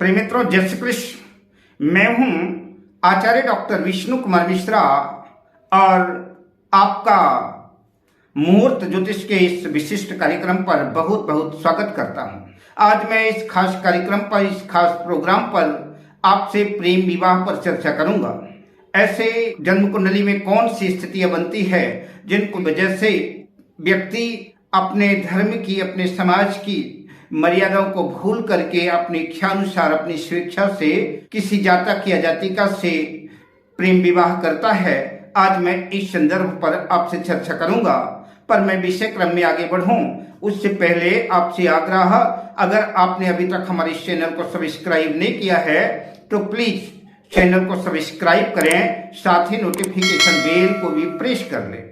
प्रिय मित्रों, जय श्री कृष्ण। मैं हूं आचार्य डॉक्टर विष्णु कुमार मिश्रा और आपका मुहूर्त ज्योतिष के इस विशिष्ट कार्यक्रम पर बहुत बहुत स्वागत करता हूं। आज मैं इस खास कार्यक्रम पर, इस खास प्रोग्राम पर आपसे प्रेम विवाह पर चर्चा करूंगा। ऐसे जन्म कुंडली में कौन सी स्थितियां बनती है जिनको वजह से व्यक्ति अपने धर्म की, अपने समाज की मर्यादाओं को भूल करके अपनी इच्छा अनुसार, अपनी स्वेच्छा से किसी जातक या जातिका से प्रेम विवाह करता है। आज मैं इस संदर्भ पर आपसे चर्चा करूंगा, पर मैं विषय क्रम में आगे बढ़ूं उससे पहले आपसे आग्रह, अगर आपने अभी तक हमारे इस चैनल को सब्सक्राइब नहीं किया है तो प्लीज चैनल को सब्सक्राइब करें, साथ ही नोटिफिकेशन बेल को भी प्रेस कर लें।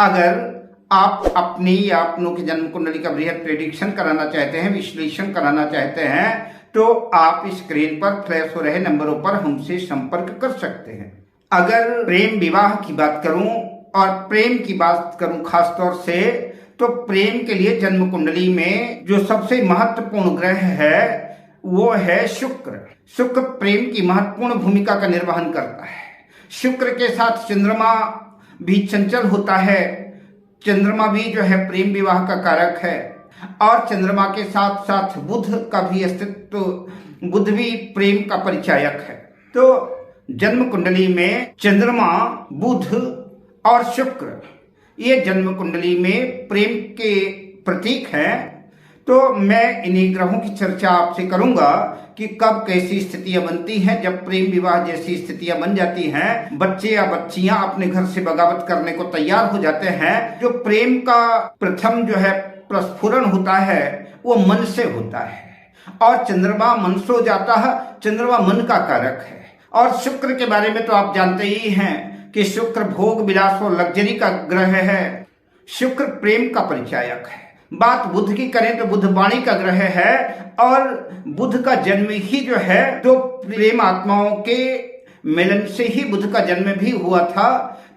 अगर आप अपनी या अपनों की जन्म कुंडली का बृहद प्रेडिक्शन कराना चाहते हैं, विश्लेषण कराना चाहते हैं, तो आप स्क्रीन पर फ्लैश हो रहे नंबरों पर हमसे संपर्क कर सकते हैं। अगर प्रेम विवाह की बात करूं और प्रेम की बात करूं खास तौर से, तो प्रेम के लिए जन्म कुंडली में जो सबसे महत्वपूर्ण ग्रह है वो है शुक्र। शुक्र प्रेम की महत्वपूर्ण भूमिका का निर्वहन करता है। शुक्र के साथ चंद्रमा भी चंचल होता है। चंद्रमा भी जो है प्रेम विवाह का कारक है, और चंद्रमा के साथ साथ बुध का भी अस्तित्व, बुध भी प्रेम का परिचायक है। तो जन्म कुंडली में चंद्रमा, बुध और शुक्र ये जन्म कुंडली में प्रेम के प्रतीक हैं। तो मैं इन्हीं ग्रहों की चर्चा आपसे करूंगा कि कब कैसी स्थितियां बनती हैं। जब प्रेम विवाह जैसी स्थितियां बन जाती हैं, बच्चे या बच्चियां अपने घर से बगावत करने को तैयार हो जाते हैं। जो प्रेम का प्रथम जो है प्रस्फुरण होता है वो मन से होता है, और चंद्रमा मन से हो जाता है। चंद्रमा मन का कारक है। और शुक्र के बारे में तो आप जानते ही हैं कि शुक्र भोग विलास और लग्जरी का ग्रह है। शुक्र प्रेम का परिचायक है। बात बुध की करें तो बुध वाणी का ग्रह है, और बुध का जन्म ही जो है तो प्रेम आत्माओं के मिलन से ही बुध का जन्म भी हुआ था।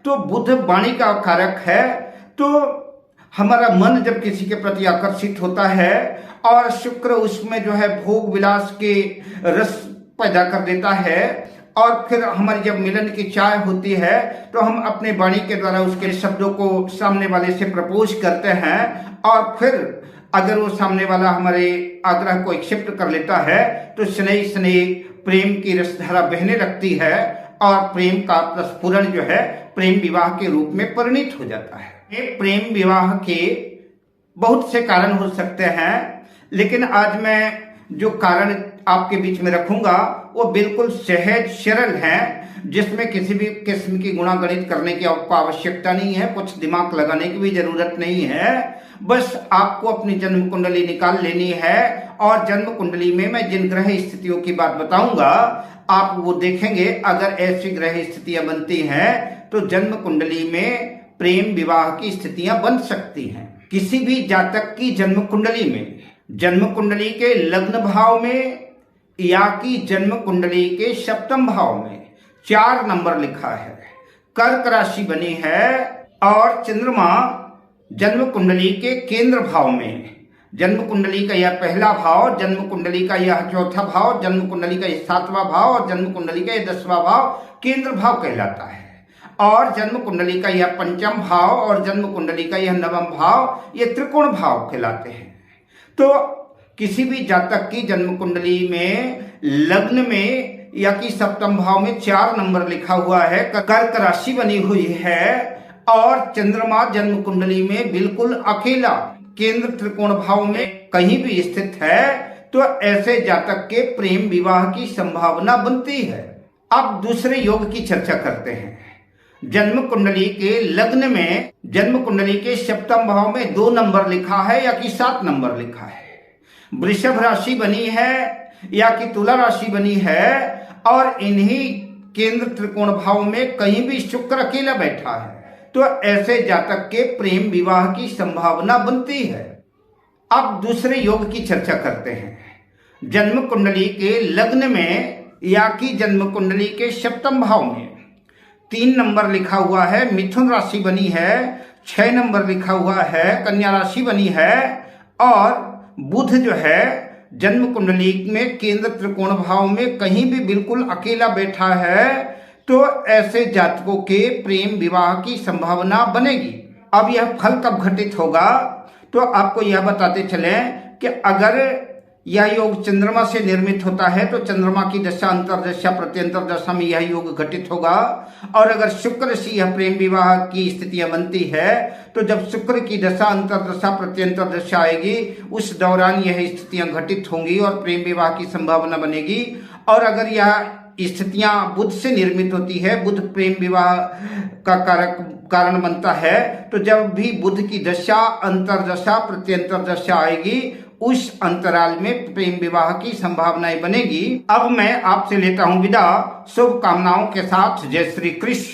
तो बुध वाणी का कारक है। तो हमारा मन जब किसी के प्रति आकर्षित होता है और शुक्र उसमें जो है भोग विलास के रस पैदा कर देता है, और फिर हमारी जब मिलन की चाह होती है तो हम अपने वाणी के द्वारा उसके शब्दों को सामने वाले से प्रपोज करते हैं, और फिर अगर वो सामने वाला हमारे आग्रह को एक्सेप्ट कर लेता है तो स्नेह स्नेह प्रेम की रसधारा बहने लगती है, और प्रेम का प्रस्फुरण जो है प्रेम विवाह के रूप में परिणित हो जाता है। ये प्रेम विवाह के बहुत से कारण हो सकते हैं, लेकिन आज मैं जो कारण आपके बीच में रखूंगा वो बिल्कुल सहज सरल है, जिसमें किसी भी किस्म की गुणागणित करने की आवश्यकता नहीं है, कुछ दिमाग लगाने की भी जरूरत नहीं है। बस आपको अपनी जन्म कुंडली निकाल लेनी है, और जन्म कुंडली में मैं जिन ग्रह स्थितियों की बात बताऊंगा आप वो देखेंगे। अगर ऐसी ग्रह स्थितियां बनती हैं तो जन्म कुंडली में प्रेम विवाह की स्थितियां बन सकती हैं। किसी भी जातक की जन्म कुंडली में, जन्म कुंडली के लग्न भाव में या कि जन्म कुंडली के सप्तम भाव में 4 नंबर लिखा है, कर्क राशि बनी है, और चंद्रमा जन्म कुंडली के केंद्र भाव में, जन्म कुंडली का यह पहला भाव, जन्म कुंडली का यह चौथा भाव, जन्म कुंडली का यह 7वां भाव और जन्म कुंडली का यह 10वां भाव केंद्र भाव कहलाता है, और जन्म कुंडली का यह 5वां भाव और जन्म कुंडली का यह 9वां भाव ये त्रिकोण भाव कहलाते हैं। तो किसी भी जातक की जन्म कुंडली में लग्न में या कि सप्तम भाव में 4 नंबर लिखा हुआ है, कर्क राशि बनी हुई है, और चंद्रमा जन्म कुंडली में बिल्कुल अकेला केंद्र त्रिकोण भाव में कहीं भी स्थित है, तो ऐसे जातक के प्रेम विवाह की संभावना बनती है। अब दूसरे योग की चर्चा करते हैं। जन्म कुंडली के लग्न में, जन्म कुंडली के सप्तम भाव में 2 नंबर लिखा है या कि 7 नंबर लिखा है, वृषभ राशि बनी है या कि तुला राशि बनी है, और इन्हीं केंद्र त्रिकोण भाव में कहीं भी शुक्र अकेला बैठा है, तो ऐसे जातक के प्रेम विवाह की संभावना बनती है। अब दूसरे योग की चर्चा करते हैं। जन्म कुंडली के लग्न में या कि जन्म कुंडली के सप्तम भाव में 3 नंबर लिखा हुआ है, मिथुन राशि बनी है, 6 नंबर लिखा हुआ है, कन्या राशि बनी है, और बुध जो है जन्म कुंडली में केंद्र त्रिकोण भाव में कहीं भी बिल्कुल अकेला बैठा है तो ऐसे जातकों के प्रेम विवाह की संभावना बनेगी। अब यह फल कब घटित होगा, तो आपको यह बताते चलें कि अगर यह योग चंद्रमा से निर्मित होता है तो चंद्रमा की दशा, अंतरदशा, प्रत्यंतर दशा में यह योग घटित होगा। और अगर शुक्र से यह प्रेम विवाह की स्थितियां बनती है तो जब शुक्र की दशा, अंतरदशा, प्रत्यंतर दशा आएगी उस दौरान यह स्थितियां घटित होंगी और प्रेम विवाह की संभावना बनेगी। और अगर यह स्थितियां बुध से निर्मित होती है, बुध प्रेम विवाह का कारण बनता है, तो जब भी बुध की दशा, अंतरदशा, प्रत्यंतर दशा आएगी उस अंतराल में प्रेम विवाह की संभावनाएं बनेगी। अब मैं आपसे लेता हूं विदा, शुभकामनाओं के साथ। जय श्री कृष्ण।